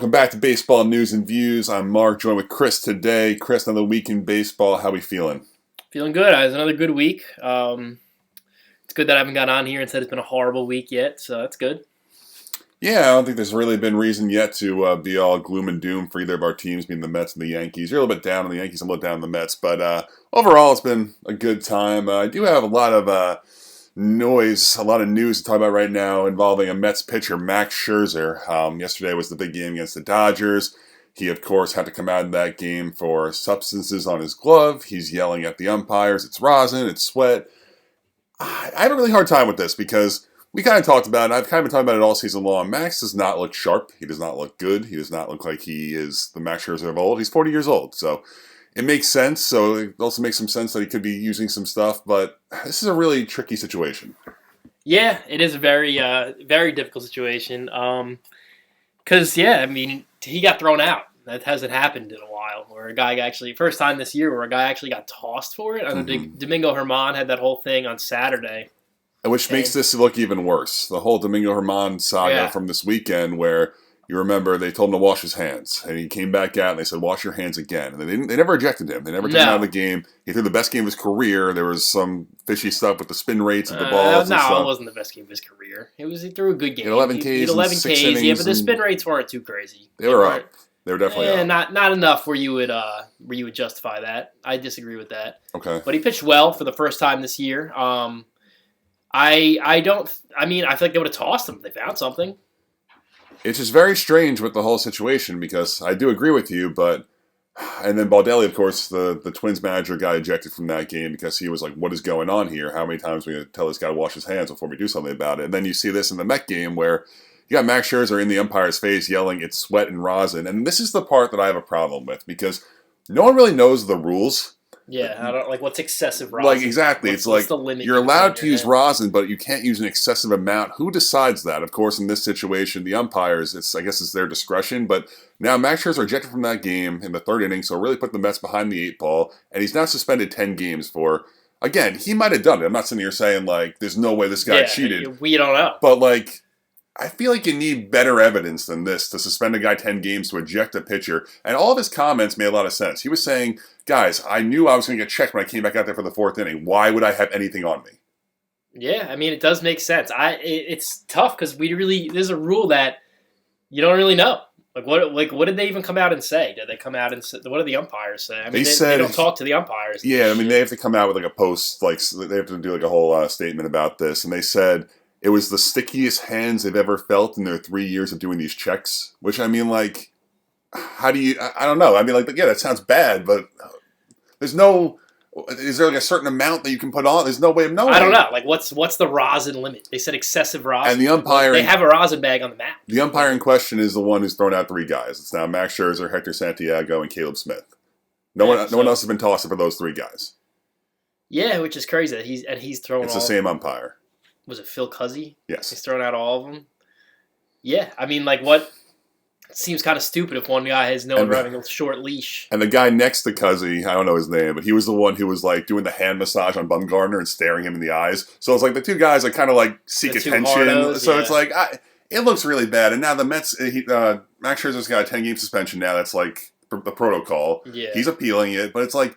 Welcome back to Baseball News and Views. I'm Mark, joined with Chris today. Chris, another week in baseball. How we feeling? Feeling good. It was another good week. It's good that I haven't got on here and said it's been a horrible week yet, so that's good. Yeah, I don't think there's really been reason yet to be all gloom and doom for either of our teams, being the Mets and the Yankees. You're a little bit down on the Yankees, I'm a little down on the Mets, but overall it's been a good time. I do have a lot of noise, a lot of news to talk about right now involving a Mets pitcher, Max Scherzer. Yesterday was the big game against the Dodgers. He, of course, had to come out of that game for substances on his glove. He's yelling at the umpires. It's rosin, it's sweat. I have a really hard time with this because we kind of talked about it. I've kind of been talking about it all season long. Max does not look sharp. He does not look good. He does not look like he is the Max Scherzer of old. He's 40 years old, so it makes sense. So it also makes some sense that he could be using some stuff, but this is a really tricky situation. Yeah, it is a very, very difficult situation. Because, he got thrown out. That hasn't happened in a while. Where a guy actually, first time this year, where a guy actually got tossed for it. I know Domingo Germán had that whole thing on Saturday. Which makes this look even worse. The whole Domingo Germán saga from this weekend where, you remember, they told him to wash his hands. And he came back out and they said, wash your hands again. And they never ejected him. They never took him out of the game. He threw the best game of his career. There was some fishy stuff with the spin rates of the balls. No, it wasn't the best game of his career. He threw a good game. He had 11 Ks. He had 11 Ks, innings, but the spin rates weren't too crazy. They were up. They were definitely up. Not enough where you would justify that. I disagree with that. Okay. But he pitched well for the first time this year. I feel like they would have tossed him if they found something. It's just very strange with the whole situation because I do agree with you, but and then Baldelli, of course, the Twins manager, got ejected from that game because he was like, what is going on here? How many times are we going to tell this guy to wash his hands before we do something about it? And then you see this in the Met game where you got Max Scherzer in the umpire's face yelling, it's sweat and rosin. And this is the part that I have a problem with because no one really knows the rules. Yeah, I don't like what's excessive rosin. Like exactly, it's like the limit you're allowed to use rosin, but you can't use an excessive amount. Who decides that? Of course, in this situation, the umpires. I guess it's their discretion. But now Max Scherzer ejected from that game in the third inning, so really put the Mets behind the eight ball, and he's now suspended 10 games for. Again, he might have done it. I'm not sitting here saying like there's no way this guy cheated. We don't know, but like. I feel like you need better evidence than this to suspend a guy 10 games to eject a pitcher. And all of his comments made a lot of sense. He was saying, guys, I knew I was going to get checked when I came back out there for the fourth inning. Why would I have anything on me? Yeah, I mean, it does make sense. It's tough because there's a rule that you don't really know. What did they even come out and say? Did they come out and say, what did the umpires say? I mean, they don't talk to the umpires. Yeah, I mean, they have to come out with like a post, like they have to do like a whole statement about this. And they said, it was the stickiest hands they've ever felt in their 3 years of doing these checks. Which, I mean, like, how do you... I don't know. I mean, like, yeah, that sounds bad, but there's no... Is there, like, a certain amount that you can put on? There's no way of knowing. I don't know. Like, what's the rosin limit? They said excessive rosin. And the umpire... They have a rosin bag on the map. The umpire in question is the one who's thrown out 3 guys. It's now Max Scherzer, Hector Santiago, and Caleb Smith. No one else has been tossed for those 3 guys. Yeah, which is crazy. He's thrown It's the same umpire. Was it Phil Cuzzy? Yes. He's thrown out all of them. Yeah, I mean, like, what? It seems kind of stupid if one guy has no one having a short leash. And the guy next to Cuzzy, I don't know his name, but he was the one who was, like, doing the hand massage on Bumgarner and staring him in the eyes. So it's like the 2 guys that kind of, like, seek attention. It's like, it looks really bad. And now the Mets, Max Scherzer's got a 10-game suspension now. That's, like, the protocol. Yeah. He's appealing it, but it's like,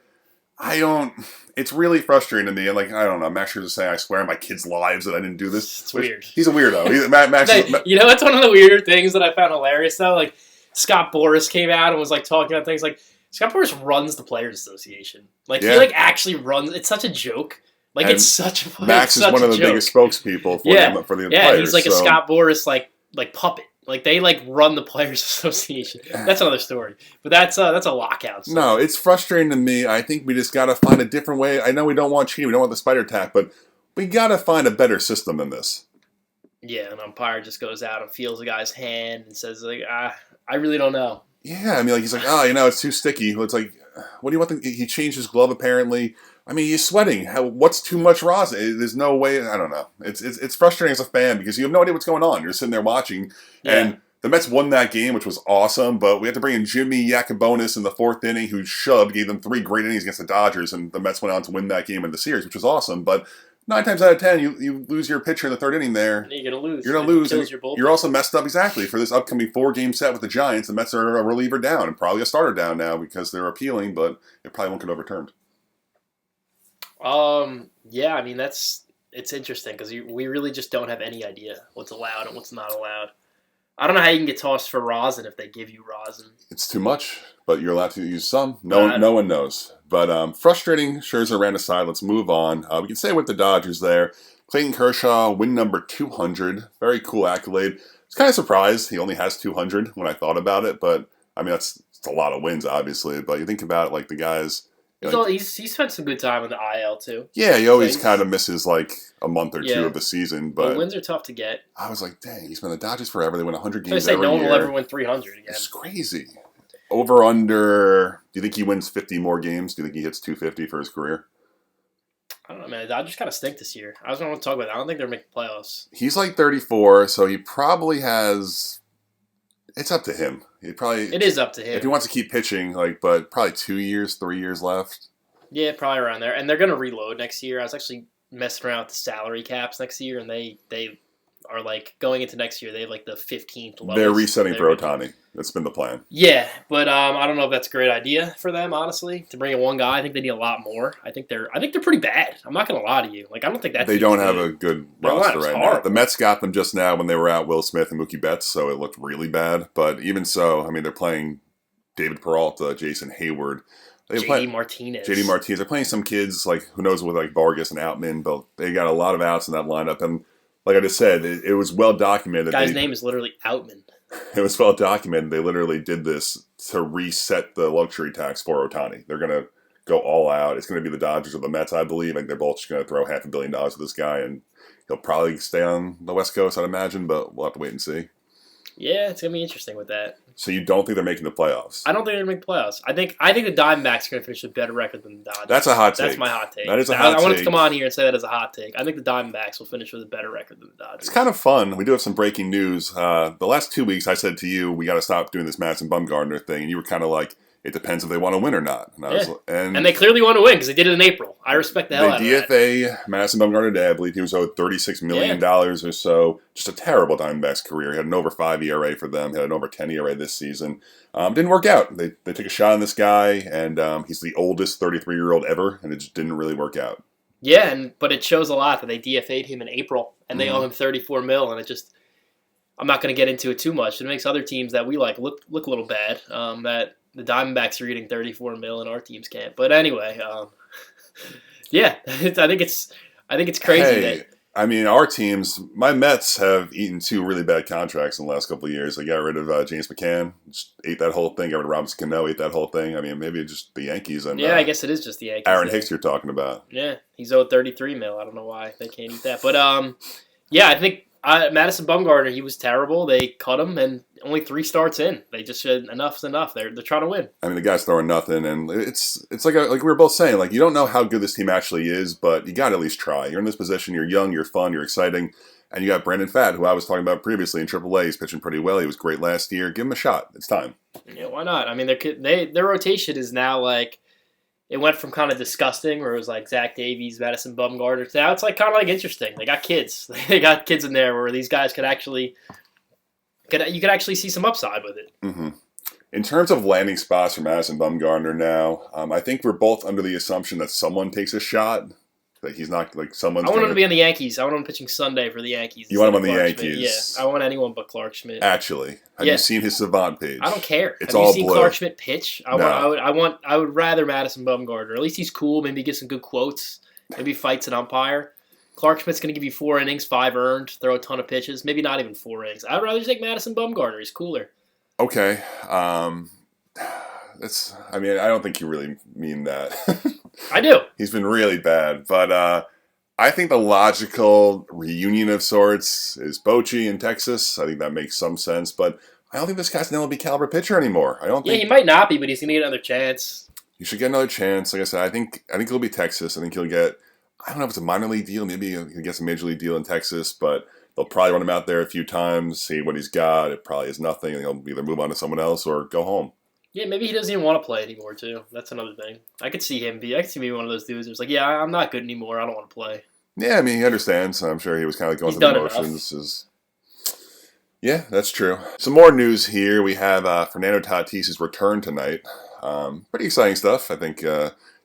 it's really frustrating to me. And, like, I don't know, Max Scherzer's saying, I swear on my kids' lives that I didn't do this. It's weird. He's a weirdo. Max you know, it's one of the weirder things that I found hilarious, though. Like, Scott Boras came out and was, like, talking about things like, Scott Boras runs the Players Association. Like, he, like, actually runs. It's such a joke. Like, it's such a Max is one of the biggest spokespeople for the players. Yeah, he's like a Scott Boras, like puppet. Like, they, like, run the Players Association. That's another story. But that's a lockout. So. No, it's frustrating to me. I think we just got to find a different way. I know we don't want cheating. We don't want the spider tack. But we got to find a better system than this. Yeah, an umpire just goes out and feels a guy's hand and says, like, I really don't know. Yeah, I mean, like, he's like, it's too sticky. It's like, what do you want? He changed his glove, apparently. I mean, he's sweating. What's too much rosin? There's no way. I don't know. It's frustrating as a fan because you have no idea what's going on. You're sitting there watching, and the Mets won that game, which was awesome. But we had to bring in Jimmy Yacobonis in the 4th inning, who gave them 3 great innings against the Dodgers, and the Mets went on to win that game in the series, which was awesome. But 9 times out of 10, you lose your pitcher in the third inning there. You're gonna lose. You're going to lose. Kills your bullpen. You're also messed up exactly for this upcoming 4-game set with the Giants. The Mets are a reliever down and probably a starter down now because they're appealing, but it probably won't get overturned. Yeah, I mean it's interesting because we really just don't have any idea what's allowed and what's not allowed. I don't know how you can get tossed for rosin if they give you rosin. It's too much, but you're allowed to use some. No one knows. But frustrating. Scherzer ran aside. Let's move on. We can say with the Dodgers there. Clayton Kershaw, win number 200. Very cool accolade. I was kind of surprised he only has 200 when I thought about it, but I mean that's a lot of wins, obviously. But you think about it, like the guys. He spent some good time in the IL too. Yeah, he always kind of misses like a month or two of the season. But wins are tough to get. I was like, dang, he's been the Dodgers forever. They win 100 games every year. No one will ever win 300 again. It's crazy. Over under. Do you think he wins 50 more games? Do you think he hits 250 for his career? I don't know, man. The Dodgers kind of stink this year. I was going to talk about that. I don't think they're making playoffs. He's like 34, so he probably has. It's up to him. It is up to him if he wants to keep pitching. But probably 2 years, 3 years left. Yeah, probably around there. And they're going to reload next year. I was actually messing around with the salary caps next year, and they are like going into next year. They have like the 15th lowest. They're resetting for Ohtani. That's been the plan. Yeah, but I don't know if that's a great idea for them, honestly, to bring in one guy. I think they need a lot more. I think they're pretty bad. I'm not going to lie to you. Like I don't think they don't have a good roster right now. The Mets got them just now when they were out Will Smith and Mookie Betts, so it looked really bad. But even so, I mean, they're playing David Peralta, Jason Hayward. JD Martinez. They're playing some kids, like, who knows, with, like, Vargas and Outman, but they got a lot of outs in that lineup. And, like I just said, it was well documented. The guy's name is literally Outman. It was well documented. They literally did this to reset the luxury tax for Ohtani. They're going to go all out. It's going to be the Dodgers or the Mets, I believe. Like, they're both just going to throw $500 million at this guy, and he'll probably stay on the West Coast, I'd imagine, but we'll have to wait and see. Yeah, it's going to be interesting with that. So you don't think they're making the playoffs? I don't think they're going to make the playoffs. I think the Diamondbacks are going to finish with a better record than the Dodgers. That's a hot take. That's my hot take. That is a hot take. I wanted to come on here and say that as a hot take. I think the Diamondbacks will finish with a better record than the Dodgers. It's kind of fun. We do have some breaking news. The last 2 weeks I said to you, we got to stop doing this Madison Bumgarner thing, and you were kind of like, it depends if they want to win or not. And they clearly want to win because they did it in April. I respect the hell out of that. They DFA Madison Bumgarner today. I believe he was owed $36 million or so. Just a terrible Diamondbacks career. He had an over 5 ERA for them. He had an over 10 ERA this season. Didn't work out. They took a shot on this guy, and he's the oldest 33-year-old ever, and it just didn't really work out. Yeah, but it shows a lot that they DFA'd him in April, and they owe him $34 million, and it just... I'm not going to get into it too much. It makes other teams that we like look a little bad. That the Diamondbacks are getting $34 million, and our teams can't. But anyway, yeah, I think it's crazy. I mean, our teams, my Mets have eaten 2 really bad contracts in the last couple of years. They got rid of James McCann, just ate that whole thing. Got rid of Robinson Cano, ate that whole thing. I mean, maybe it's just the Yankees. And I guess it is just the Yankees. Aaron Hicks you're talking about. Yeah, he's owed $33 million. I don't know why they can't eat that. But, I think Madison Bumgarner, he was terrible. They cut him, and only 3 starts in. They just said enough's enough. They're trying to win. I mean, the guy's throwing nothing, and it's like we were both saying, like, you don't know how good this team actually is, but you got to at least try. You're in this position. You're young. You're fun. You're exciting. And you got Brandon Pfaadt, who I was talking about previously in AAA. He's pitching pretty well. He was great last year. Give him a shot. It's time. Yeah, why not? I mean, their rotation is now like, it went from kind of disgusting, where it was like Zach Davies, Madison Bumgarner. Now it's like kind of like interesting. They got kids. They got kids in there where these guys could actually see some upside with it. Mm-hmm. In terms of landing spots for Madison Bumgarner now, I think we're both under the assumption that someone takes a shot. That he's not like someone's. I want him to be on the Yankees. I want him pitching Sunday for the Yankees. You want him on the Clarke Yankees? Schmidt. Yeah, I want anyone but Clarke Schmidt. Actually, have you seen his Savant page? I don't care. It's have all you seen blue. Clarke Schmidt pitch? No. I would rather Madison Bumgarner. At least he's cool. Maybe get some good quotes. Maybe fights an umpire. Clarke Schmidt's going to give you 4 innings, 5 earned, throw a ton of pitches. Maybe not even 4 innings. I'd rather just take Madison Bumgarner. He's cooler. Okay. I don't think you really mean that. I do. He's been really bad, but I think the logical reunion of sorts is Bochy in Texas. I think that makes some sense, but I don't think this guy's an MLB caliber pitcher anymore. Yeah, he might not be, but he's going to get another chance. You should get another chance. Like I said, I think it'll be Texas. I think he'll get, I don't know if it's a minor league deal. Maybe he'll get a major league deal in Texas, but they'll probably run him out there a few times, see what he's got. It probably is nothing. He'll either move on to someone else or go home. Yeah, maybe he doesn't even want to play anymore, too. That's another thing. I could see me one of those dudes who's like, yeah, I'm not good anymore. I don't want to play. Yeah, I mean, he understands. I'm sure he was kind of going He's through the done enough. motions. Yeah, that's true. Some more news here. We have Fernando Tatis's return tonight. Pretty exciting stuff. I think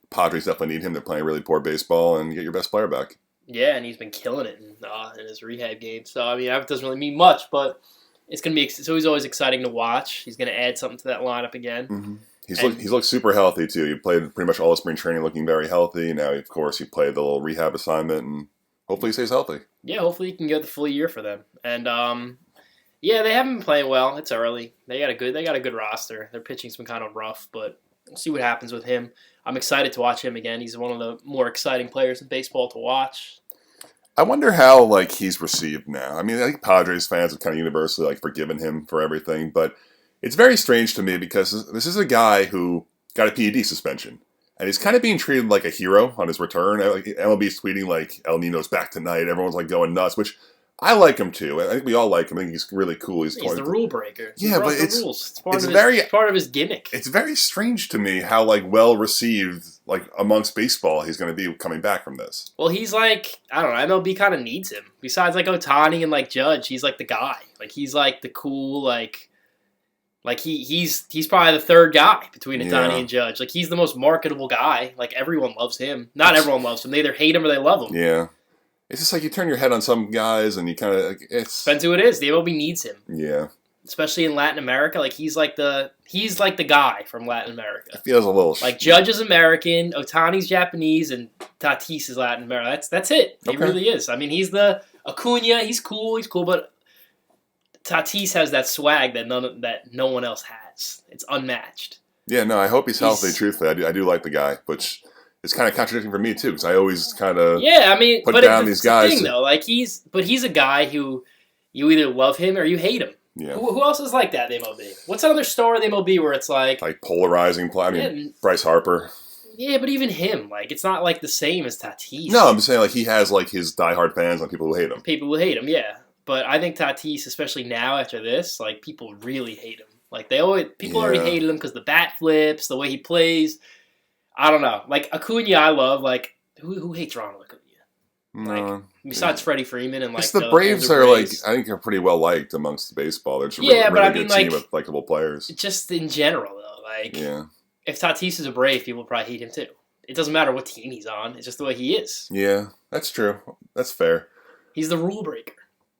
Padres definitely need him. They're playing really poor baseball, and you get your best player back. Yeah, and he's been killing it in his rehab game. So I mean, that doesn't really mean much, but it's gonna be. So he's always exciting to watch. He's gonna add something to that lineup again. Mm-hmm. And He's looked super healthy too. He played pretty much all of spring training, looking very healthy. Now, of course, he played the little rehab assignment, and hopefully, he stays healthy. yeah, hopefully he can go the full year for them. And yeah, they haven't been playing well. It's early. They got a good roster. Their pitching's been kind of rough, but we'll see what happens with him. I'm excited to watch him again. He's one of the more exciting players in baseball to watch. I wonder how he's received now. I mean, I think Padres fans have kind of universally forgiven him for everything, but it's very strange to me because this is a guy who got a PED suspension, and he's kind of being treated like a hero on his return. MLB's tweeting El Nino's back tonight. Everyone's going nuts, which I like him too. I think we all like him. I think he's really cool. He's the rule breaker. Yeah, but it's rules. It's part of his gimmick. It's very strange to me how well received amongst baseball he's going to be coming back from this. Well, he's I don't know. MLB kind of needs him. Besides Ohtani and Judge, he's the guy. He's the cool he's probably the third guy between Ohtani and Judge. He's the most marketable guy. Everyone loves him. Not everyone loves him. They either hate him or they love him. Yeah. It's just you turn your head on some guys and you kind of it's depends who it is. The MLB needs him. Yeah. Especially in Latin America, he's the guy from Latin America. It feels a little Judge is American, Otani's Japanese, and Tatis is Latin America. That's it. He really is. I mean, he's the Acuna. He's cool, but Tatis has that swag that no one else has. It's unmatched. Yeah, no, I hope he's healthy. Truthfully, I do like the guy, which is kind of contradicting for me too, because I always kind of put down these guys. Thing, though, he's a guy who you either love him or you hate him. Yeah. Who else is like that in the MLB? What's another star in the MLB where it's polarizing play? I mean, Bryce Harper. Yeah, but even him, it's not the same as Tatis. No, I'm just saying he has his diehard fans and people who hate him. People who hate him, yeah. But I think Tatis, especially now after this, people really hate him. People already hated him because the bat flips, the way he plays. I don't know. Acuna, I love. Who hates Ronald Acuna? No. Besides Freddie Freeman and the Braves are I think are pretty well liked amongst baseball. They're just a really good team of likable players. Just in general though, yeah. If Tatis is a Brave, people probably hate him too. It doesn't matter what team he's on. It's just the way he is. Yeah, that's true. That's fair. He's the rule breaker.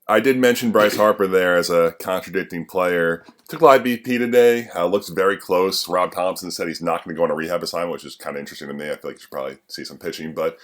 I did mention Bryce Harper there as a contradicting player. Took live BP today. Looks very close. Rob Thompson said he's not going to go on a rehab assignment, which is kind of interesting to me. I feel he should probably see some pitching, but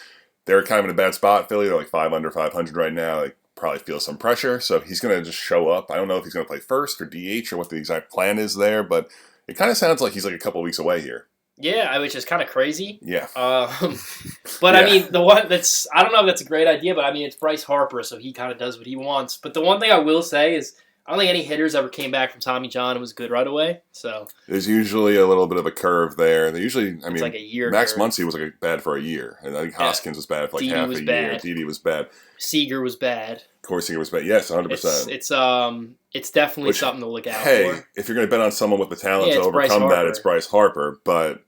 they're kind of in a bad spot. Philly, they're 5 under 500 right now. They probably feel some pressure, so he's going to just show up. I don't know if he's going to play first or DH or what the exact plan is there, but it kind of sounds like he's a couple weeks away here. Yeah, which is kind of crazy. Yeah. But yeah. I mean, the one I don't know if that's a great idea, but I mean, it's Bryce Harper, so he kind of does what he wants. But the one thing I will say is, I don't think any hitters ever came back from Tommy John and was good right away. So there's usually a little bit of a curve there. They usually, I mean, a year. Max Muncy was bad for a year, and I think Hoskins was bad for Didi half was a year. bad. Didi was bad. Seager was bad. Of course, Seager was bad. Yes, 100%. It's definitely something to look out for. Hey, if you're going to bet on someone with the talent to overcome that, it's Bryce Harper. But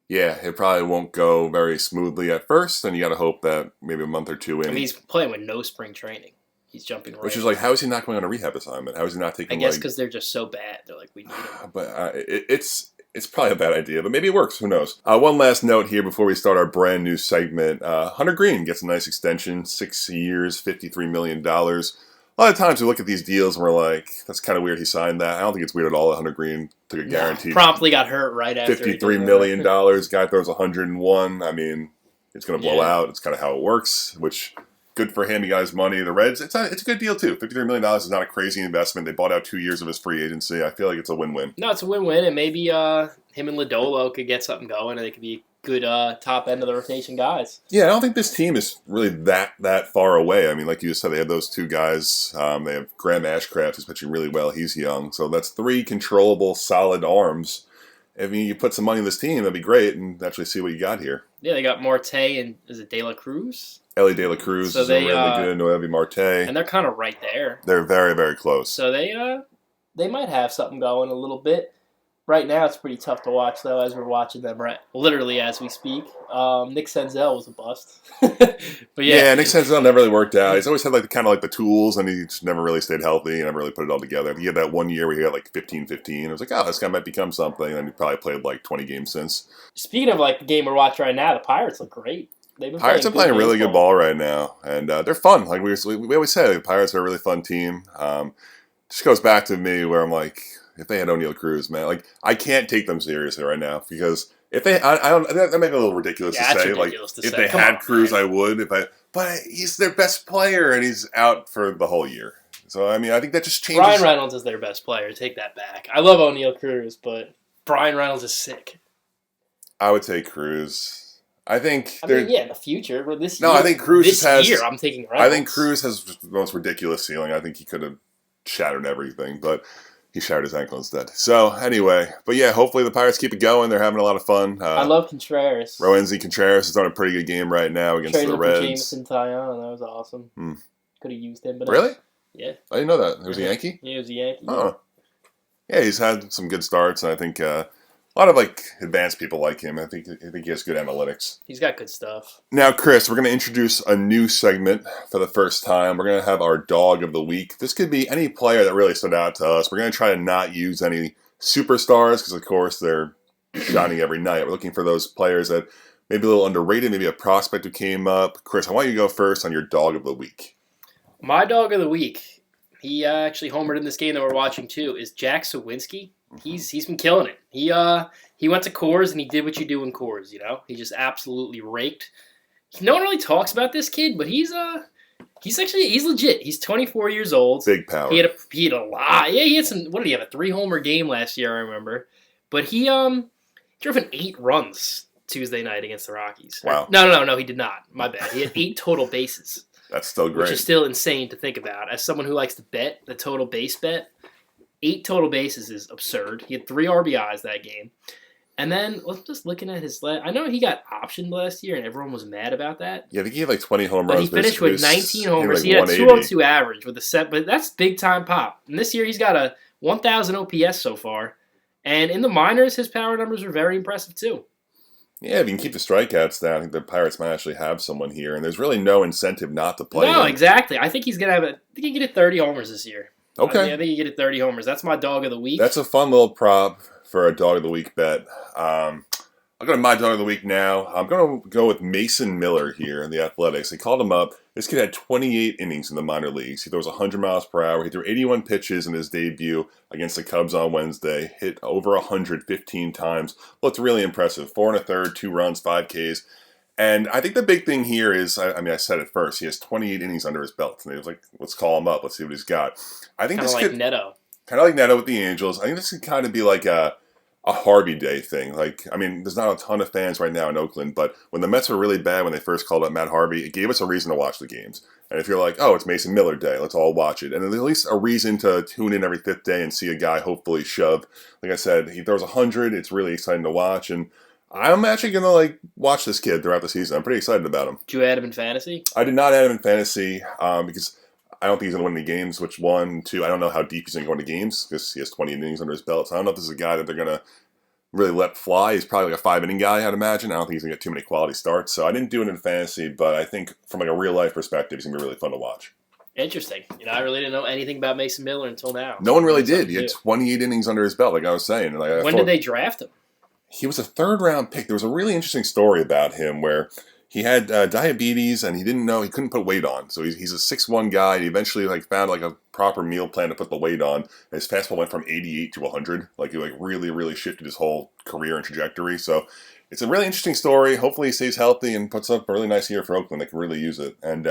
yeah, it probably won't go very smoothly at first, and you got to hope that maybe a month or two in. I mean, he's playing with no spring training. He's jumping right. Which is how is he not going on a rehab assignment? How is he not taking? I guess because they're just so bad. They're we need him. But it's probably a bad idea, but maybe it works. Who knows? One last note here before we start our brand new segment. Hunter Green gets a nice extension, 6 years, $53 million. A lot of times we look at these deals and we're like, that's kind of weird he signed that. I don't think it's weird at all that Hunter Green took a guaranteed. Promptly got hurt right after. $53 million. Guy throws 101. I mean, it's going to blow out. It's kind of how it works, which good for him. He got his money. The Reds, it's a good deal too. $53 million is not a crazy investment. They bought out 2 years of his free agency. I feel like it's a win-win. No, it's a win-win, and maybe him and Lodolo could get something going, and they could be good top end of the rotation guys. Yeah, I don't think this team is really that far away. I mean, like you just said, they have those two guys. They have Graham Ashcraft, who's pitching really well. He's young. So that's 3 controllable, solid arms. I mean, you put some money in this team, that'd be great, and actually see what you got here. Yeah, they got Marte and, is it De La Cruz? Ellie De La Cruz is really good. Noelvi Marte. And they're kind of right there. They're very, very close. So they might have something going a little bit. Right now, it's pretty tough to watch, though, as we're watching them literally as we speak. Nick Senzel was a bust. But yeah. Yeah, Nick Senzel never really worked out. He's always had like kind of like the tools, and he just never really stayed healthy and never really put it all together. He had that one year where he had like 15-15. I was like, oh, this guy might become something. And he probably played like 20 games since. Speaking of like the game we're watching right now, the Pirates look great. They've been Pirates are playing good really good baseball. ball right now, and they're fun. Like we always say, the Pirates are a really fun team. Just goes back to me where I'm like, if they had O'Neal Cruz, man, like I can't take them seriously right now because if they, I don't, that may be a little ridiculous Yeah, to that's say. ridiculous to Like if say. they Come had on, Cruz, man. I would. But he's their best player and he's out for the whole year. So I mean, I think that just changes. Brian Reynolds is their best player. Take that back. I love O'Neal Cruz, but Brian Reynolds is sick. I would say Cruz. I think I mean, yeah, in the future. But this no, year, I think Cruz this has. year, I'm taking Reynolds. I think Cruz has the most ridiculous ceiling. I think he could have shattered everything, but he shattered his ankle instead. So anyway, but yeah, hopefully the Pirates keep it going. They're having a lot of fun. I love Contreras. Rosin Contreras is on a pretty good game right now against Traded the him for Reds. Jameson Taillon. That was awesome. Hmm. Could have used him, but Really? yeah, I didn't know that. There was a Yankee? he was a Yankee. Oh. Yeah, he's had some good starts, and I think a lot of like advanced people like him. I think he has good analytics. He's got good stuff. Now, Chris, we're going to introduce a new segment for the first time. We're going to have our dog of the week. This could be any player that really stood out to us. We're going to try to not use any superstars because, of course, they're shining every night. We're looking for those players that maybe a little underrated, maybe a prospect who came up. Chris, I want you to go first on your dog of the week. My dog of the week, he actually homered in this game that we're watching too, is Jack Sawinski. He's been killing it. He went to Coors and he did what you do in Coors. You know, he just absolutely raked. No one really talks about this kid, but he's legit. He's 24 years old. Big power. He had a lot. Yeah, he had some. What did he have? A 3-homer game last year, I remember. But he drove in 8 runs Tuesday night against the Rockies. Wow. No, he did not. My bad. He had 8 total bases. That's still great. Which is still insane to think about. As someone who likes to bet, the total base bet, 8 total bases is absurd. He had 3 RBIs that game. And then, let's just looking at his I know he got optioned last year, and everyone was mad about that. Yeah, I think he had like 20 home But runs. he finished with 19 homers. He like had a 202 average with a set, but that's big time pop. And this year he's got a 1,000 OPS so far. And in the minors, his power numbers are very impressive too. Yeah, if you can keep the strikeouts down, I think the Pirates might actually have someone here, and there's really no incentive not to play No, him. exactly. I think he's gonna have I think he can get 30 homers this year. Okay. I think he can get 30 homers. That's my dog of the week. That's a fun little prop for a dog of the week bet. I'll go to my dog of the week now. I'm going to go with Mason Miller here in the Athletics. They called him up. This kid had 28 innings in the minor leagues. He throws 100 miles per hour. He threw 81 pitches in his debut against the Cubs on Wednesday. Hit over 115 times. Looked really impressive. 4 1/3, 2 runs, 5 Ks. And I think the big thing here is, I said it first, he has 28 innings under his belt. And he was like, let's call him up. Let's see what he's got. I think kind this of like could, Neto. kind of like Neto with the Angels. I think this could kind of be like a Harvey Day thing. Like, I mean, there's not a ton of fans right now in Oakland, but when the Mets were really bad when they first called up Matt Harvey, it gave us a reason to watch the games. And if you're like, oh, it's Mason Miller Day, let's all watch it. And at least a reason to tune in every 5th day and see a guy hopefully shove. Like I said, he throws 100. It's really exciting to watch. And I'm actually going to watch this kid throughout the season. I'm pretty excited about him. Did you add him in fantasy? I did not add him in fantasy because I don't think he's going to win any games, which 1, 2, I don't know how deep he's going to go into games because he has 20 innings under his belt. So I don't know if this is a guy that they're going to really let fly. He's probably like a 5-inning guy, I'd imagine. I don't think he's going to get too many quality starts. So I didn't do it in fantasy, but I think from like a real-life perspective, he's going to be really fun to watch. Interesting. I really didn't know anything about Mason Miller until now. No one really did. He had 28 innings under his belt, like I was saying. And when did they draft him? He was a 3rd-round pick. There was a really interesting story about him where he had diabetes and he didn't know he couldn't put weight on. So he's a 6'1" guy. And he eventually found a proper meal plan to put the weight on. And his fastball went from 88 to 100. He really, really shifted his whole career and trajectory. So it's a really interesting story. Hopefully he stays healthy and puts up a really nice year for Oakland. They can really use it. And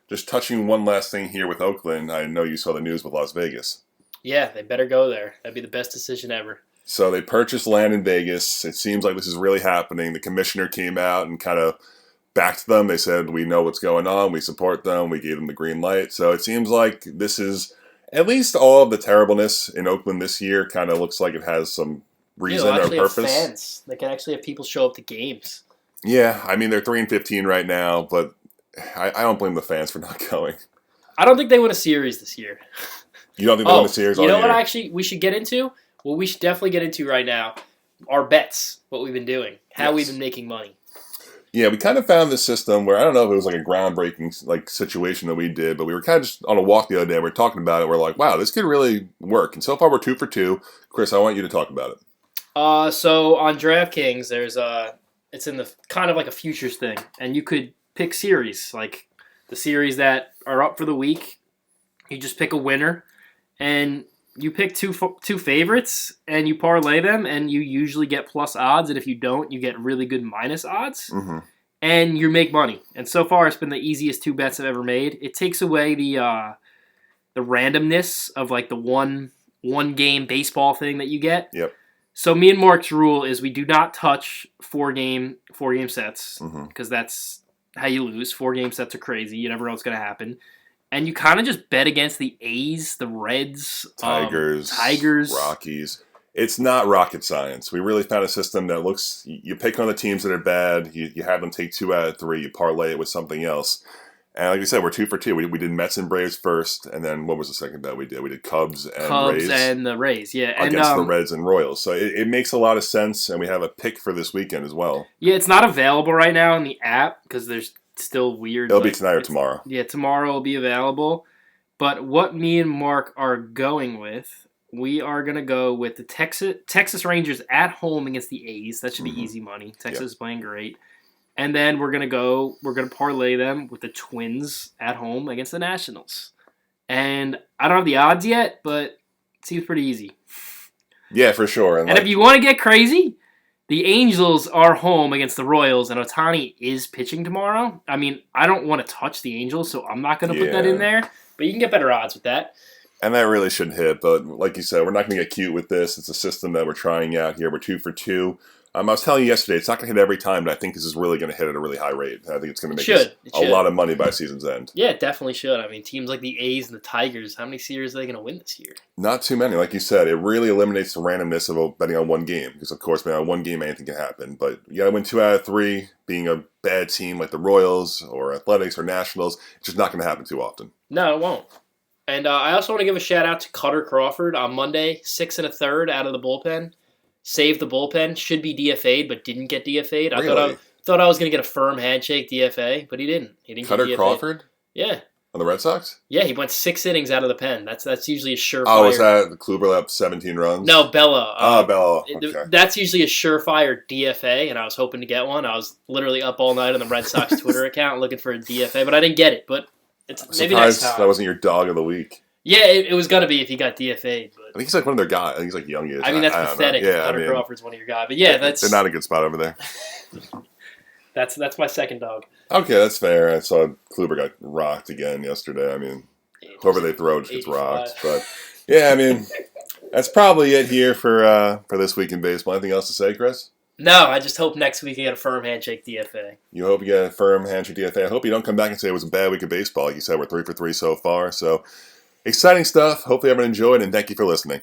just touching one last thing here with Oakland, I know you saw the news with Las Vegas. Yeah, they better go there. That'd be the best decision ever. So they purchased land in Vegas. It seems like this is really happening. The commissioner came out and kind of backed them. They said, we know what's going on. We support them. We gave them the green light. So it seems like this is, at least all of the terribleness in Oakland this year kind of looks like it has some reason or purpose. Have fans. They can actually have people show up to games. Yeah, I mean, they're 3-15 right now, but I don't blame the fans for not going. I don't think they win a series this year. You don't think they win a series all year? You know what actually we should get into? What we should definitely get into right now, our bets, what we've been doing, how we've Yes. been making money. Yeah, we kind of found this system where I don't know if it was like a groundbreaking like situation that we did, but we were kind of just on a walk the other day. We were talking about it. We're like, wow, this could really work. And so far, we're 2 for 2. Chris, I want you to talk about it. So on DraftKings, there's it's in the kind of like a futures thing, and you could pick series, like the series that are up for the week. You just pick a winner, and you pick two favorites, and you parlay them, and you usually get plus odds. And if you don't, you get really good minus odds, Mm-hmm. and you make money. And so far, it's been the easiest 2 bets I've ever made. It takes away the randomness of like the one game baseball thing that you get. Yep. So me and Mark's rule is we do not touch 4-game sets Mm-hmm. because that's how you lose. 4-game sets are crazy. You never know what's going to happen. And you kind of just bet against the A's, the Reds, Tigers, Rockies. It's not rocket science. We really found a system that looks. You pick on the teams that are bad. You have them take 2 out of 3. You parlay it with something else. And like I said, we're 2 for 2. We did Mets and Braves first, and then what was the second bet we did? We did Cubs Rays. And the Rays, yeah. And, against the Reds and Royals. So it makes a lot of sense, and we have a pick for this weekend as well. Yeah, it's not available right now in the app because there's still weird. It'll be tonight or tomorrow. Yeah, tomorrow will be available. But what me and Mark are going with, we are going to go with the Texas Rangers at home against the A's. That should be easy money. Texas is playing great. And then we're going to parlay them with the Twins at home against the Nationals. And I don't have the odds yet, but it seems pretty easy. Yeah, for sure. And if you want to get crazy, the Angels are home against the Royals, and Ohtani is pitching tomorrow. I mean, I don't want to touch the Angels, so I'm not going to put that in there. But you can get better odds with that. And that really shouldn't hit. But like you said, we're not going to get cute with this. It's a system that we're trying out here. We're 2 for 2. I was telling you yesterday, it's not going to hit every time, but I think this is really going to hit at a really high rate. I think it's going to make us a lot of money by season's end. Yeah, it definitely should. I mean, teams like the A's and the Tigers, how many series are they going to win this year? Not too many. Like you said, it really eliminates the randomness of betting on one game. Because, of course, betting on one game, anything can happen. But you got to win 2 out of 3. Being a bad team like the Royals or Athletics or Nationals, it's just not going to happen too often. No, it won't. And I also want to give a shout-out to Cutter Crawford on Monday, 6 1/3 out of the bullpen. Saved the bullpen, should be DFA'd, but didn't get DFA'd. Really? I thought I was going to get a firm handshake DFA, but he didn't. He didn't Cutter get DFA'd. Crawford? Yeah. On the Red Sox? Yeah, he went 6 innings out of the pen. That's usually a surefire. Oh, was that Kluber left 17 runs? No, Bella. Bella. Okay. That's usually a surefire DFA, and I was hoping to get one. I was literally up all night on the Red Sox Twitter account looking for a DFA, but I didn't get it. But maybe next time. That wasn't your dog of the week. Yeah, it was going to be if he got DFA'd. But I think he's like one of their guys. I think he's like youngish. I mean, that's pathetic. Yeah, Cutter Crawford's one of your guys. But yeah, they're not a good spot over there. That's my second dog. Okay, that's fair. I saw Kluber got rocked again yesterday. I mean, whoever they throw just gets rocked. But yeah, I mean, that's probably it here for this week in baseball. Anything else to say, Chris? No, I just hope next week you get a firm handshake DFA. You hope you get a firm handshake DFA. I hope you don't come back and say it was a bad week of baseball. Like you said, we're 3 for 3 so far. So exciting stuff. Hopefully everyone enjoyed, and thank you for listening.